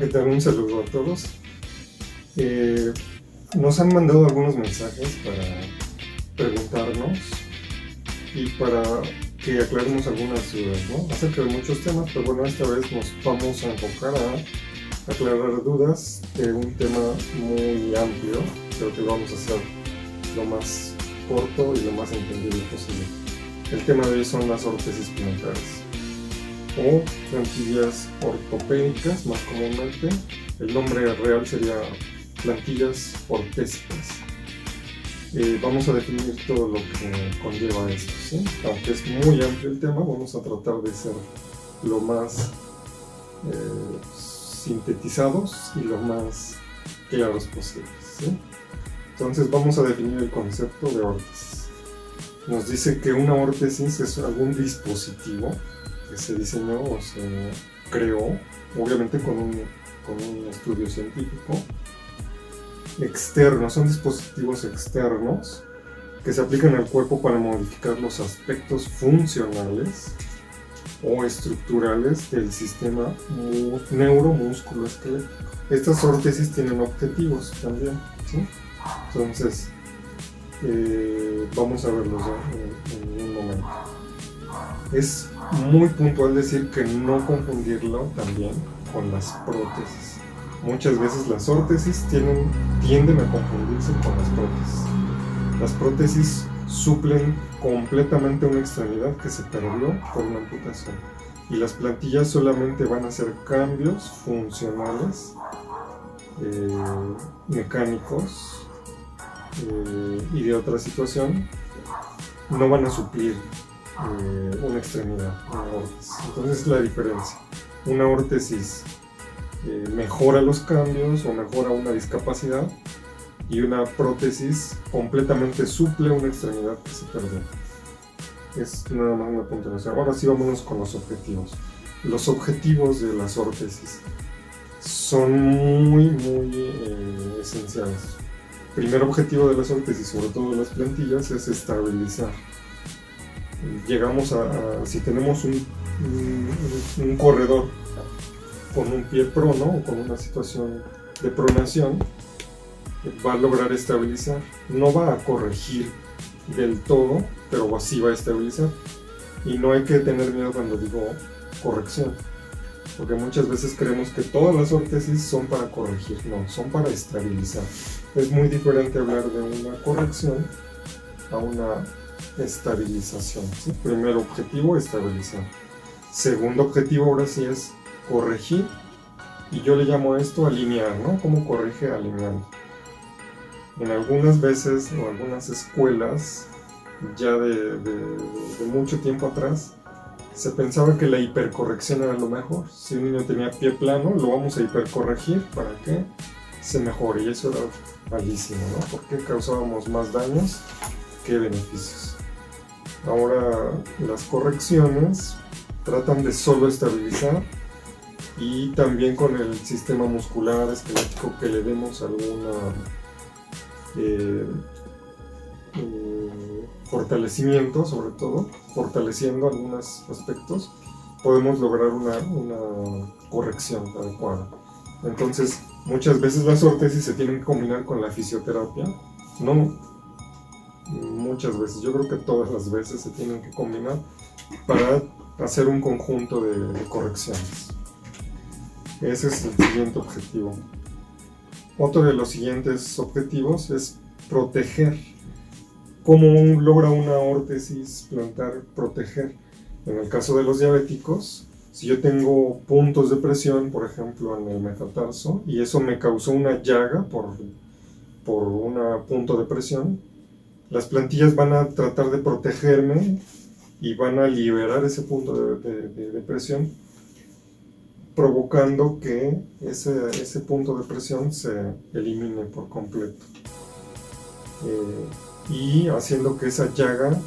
tal? Un saludo a todos. Nos han mandado algunos mensajes para preguntarnos y para que aclaremos algunas dudas, ¿no? Acerca de muchos temas, pero bueno, esta vez nos vamos a enfocar a aclarar dudas de un tema muy amplio. Creo que lo vamos a hacer lo más corto y lo más entendible posible. El tema de hoy son las órtesis plantares o plantillas ortopédicas, más comúnmente. El nombre real sería plantillas ortésicas. Vamos a definir todo lo que conlleva esto, ¿sí? Aunque es muy amplio el tema, vamos a tratar de ser lo más sintetizados y lo más claros posibles, ¿sí? Entonces vamos a definir el concepto de órtesis. Nos dice que una órtesis es algún dispositivo que se diseñó o se creó, obviamente con un estudio científico, externo. Son dispositivos externos que se aplican al cuerpo para modificar los aspectos funcionales o estructurales del sistema neuromusculoesquelético. Estas órtesis tienen objetivos también, ¿sí? Entonces, vamos a verlos en un momento. Es muy puntual decir que no confundirlo también con las prótesis. Muchas veces las órtesis tienden a confundirse con las prótesis. Las prótesis suplen completamente una extremidad que se perdió por una amputación. Y las plantillas solamente van a hacer cambios funcionales, mecánicos y de otra situación. No van a suplir una extremidad, una órtesis. Entonces es la diferencia. Una órtesis mejora los cambios o mejora una discapacidad, y una prótesis completamente suple una extremidad que se perdió. Es nada más una puntualización. Ahora sí, vámonos con los objetivos. Los objetivos de las órtesis son muy esenciales. El primer objetivo de las órtesis, sobre todo de las plantillas, es estabilizar. Llegamos si tenemos un corredor con un pie prono o con una situación de pronación, va a lograr estabilizar. No va a corregir del todo, pero sí va a estabilizar. Y no hay que tener miedo cuando digo corrección, porque muchas veces creemos que todas las órtesis son para corregir. No, son para estabilizar. Es muy diferente hablar de una corrección a una estabilización, ¿sí? Primer objetivo, estabilizar. Segundo objetivo, ahora sí, es corregir, y yo le llamo a esto alinear, ¿no? ¿Cómo corrige? Alineando. En algunas veces o algunas escuelas, ya de mucho tiempo atrás, se pensaba que la hipercorrección era lo mejor. Si un niño tenía pie plano, lo vamos a hipercorregir para que se mejore, y eso era malísimo, ¿no? Porque causábamos más daños que beneficios. Ahora las correcciones tratan de solo estabilizar, y también con el sistema muscular esquelético que le demos alguna fortalecimiento, sobre todo fortaleciendo algunos aspectos, podemos lograr una corrección adecuada. Entonces muchas veces las órtesis se tienen que combinar con la fisioterapia. No muchas veces, yo creo que todas las veces se tienen que combinar para hacer un conjunto de correcciones. Ese es el siguiente objetivo. Otro de los siguientes objetivos es proteger. ¿Cómo logra una órtesis plantar proteger? En el caso de los diabéticos, si yo tengo puntos de presión, por ejemplo en el metatarso, y eso me causó una llaga por un punto de presión, las plantillas van a tratar de protegerme y van a liberar ese punto de presión, provocando que ese punto de presión se elimine por completo, y haciendo que esa llaga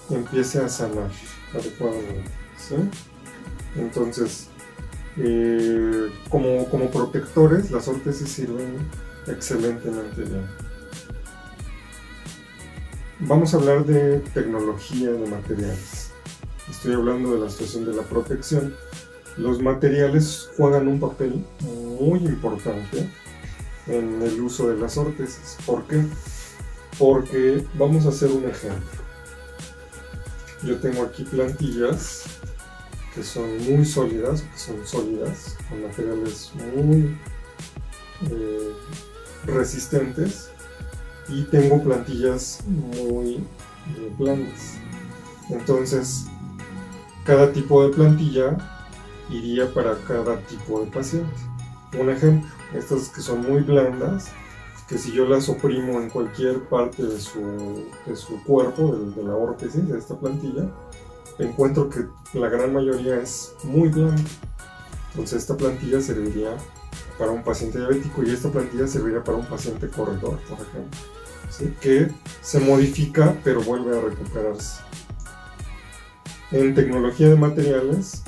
empiece a sanar adecuadamente, ¿sí? Entonces, como protectores, las órtesis sirven excelentemente bien. Vamos a hablar de tecnología de materiales. Estoy hablando de la situación de la protección. Los materiales juegan un papel muy importante en el uso de las órtesis. ¿Por qué? Porque vamos a hacer un ejemplo. Yo tengo aquí plantillas que son muy sólidas, con materiales muy resistentes, y tengo plantillas muy blandas. Entonces, cada tipo de plantilla iría para cada tipo de paciente. Un ejemplo, estas que son muy blandas, que si yo las oprimo en cualquier parte de su cuerpo, de la órtesis de esta plantilla, encuentro que la gran mayoría es muy blanda. Entonces esta plantilla serviría para un paciente diabético y esta plantilla serviría para un paciente corredor, por ejemplo, ¿sí? Que se modifica pero vuelve a recuperarse. En tecnología de materiales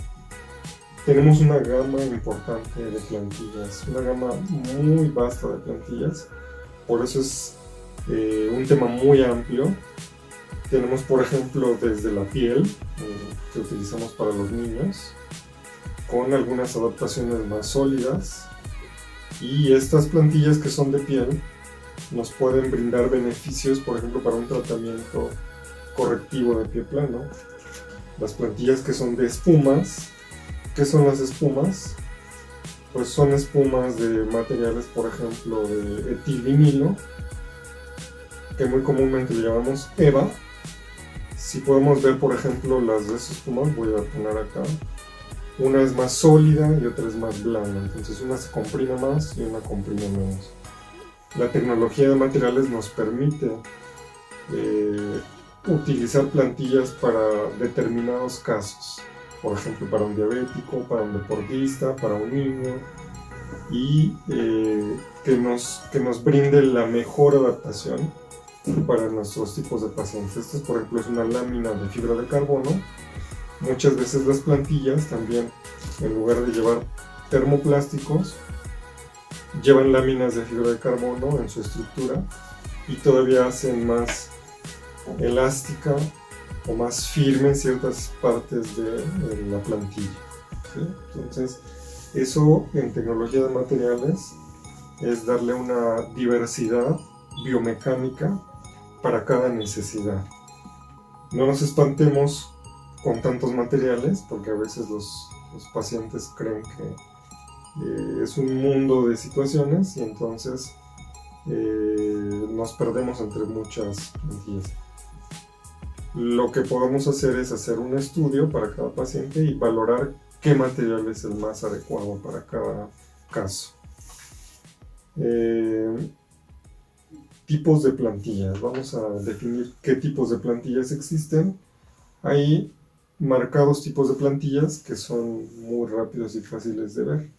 tenemos una gama importante de plantillas, una gama muy vasta de plantillas, por eso es un tema muy amplio. Tenemos, por ejemplo, desde la piel, que utilizamos para los niños, con algunas adaptaciones más sólidas, y estas plantillas que son de piel nos pueden brindar beneficios, por ejemplo, para un tratamiento correctivo de pie plano. Las plantillas que son de espumas, ¿qué son las espumas? Pues son espumas de materiales, por ejemplo, de etilvinilo, que muy comúnmente le llamamos EVA. Si podemos ver, por ejemplo, las de esas espumas, voy a poner acá. Una es más sólida y otra es más blanda, entonces una se comprime más y una comprime menos. La tecnología de materiales nos permite utilizar plantillas para determinados casos, por ejemplo para un diabético, para un deportista, para un niño, y que nos brinde la mejor adaptación para nuestros tipos de pacientes. Esta, por ejemplo, es una lámina de fibra de carbono. Muchas veces las plantillas también, en lugar de llevar termoplásticos, llevan láminas de fibra de carbono en su estructura y todavía hacen más elástica o más firme ciertas partes de la plantilla, ¿sí? Entonces, eso en tecnología de materiales es darle una diversidad biomecánica para cada necesidad. No nos espantemos con tantos materiales, porque a veces los pacientes creen que es un mundo de situaciones y entonces nos perdemos entre muchas plantillas. Lo que podemos hacer es hacer un estudio para cada paciente y valorar qué material es el más adecuado para cada caso. Tipos de plantillas. Vamos a definir qué tipos de plantillas existen. Hay marcados tipos de plantillas que son muy rápidos y fáciles de ver.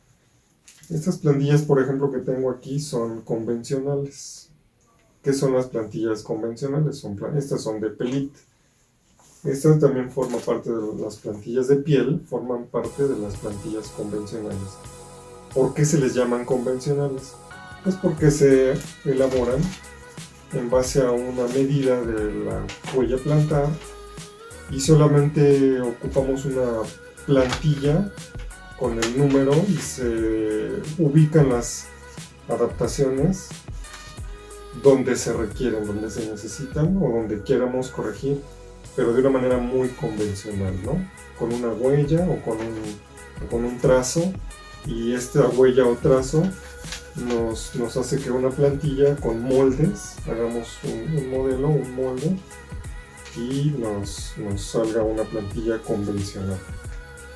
Estas plantillas, por ejemplo, que tengo aquí son convencionales. ¿Qué son las plantillas convencionales? Estas son de pelita. Esta también forma parte de las plantillas de piel, forman parte de las plantillas convencionales. ¿Por qué se les llaman convencionales? Pues porque se elaboran en base a una medida de la huella plantar y solamente ocupamos una plantilla con el número y se ubican las adaptaciones donde se requieren, donde se necesitan o donde queramos corregir, pero de una manera muy convencional, ¿no? Con una huella o con un trazo, y esta huella o trazo nos hace que una plantilla con moldes, hagamos un modelo, un molde, y nos salga una plantilla convencional.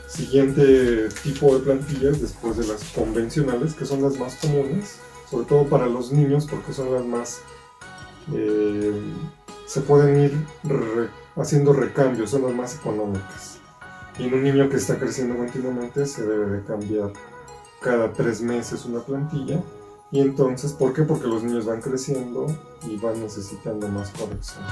Siguiente tipo de plantillas después de las convencionales, que son las más comunes, sobre todo para los niños, porque son las más se pueden ir haciendo recambios, son las más económicas, y en un niño que está creciendo continuamente se debe de cambiar cada 3 meses una plantilla. Y entonces, ¿por qué? Porque los niños van creciendo y van necesitando más corrección.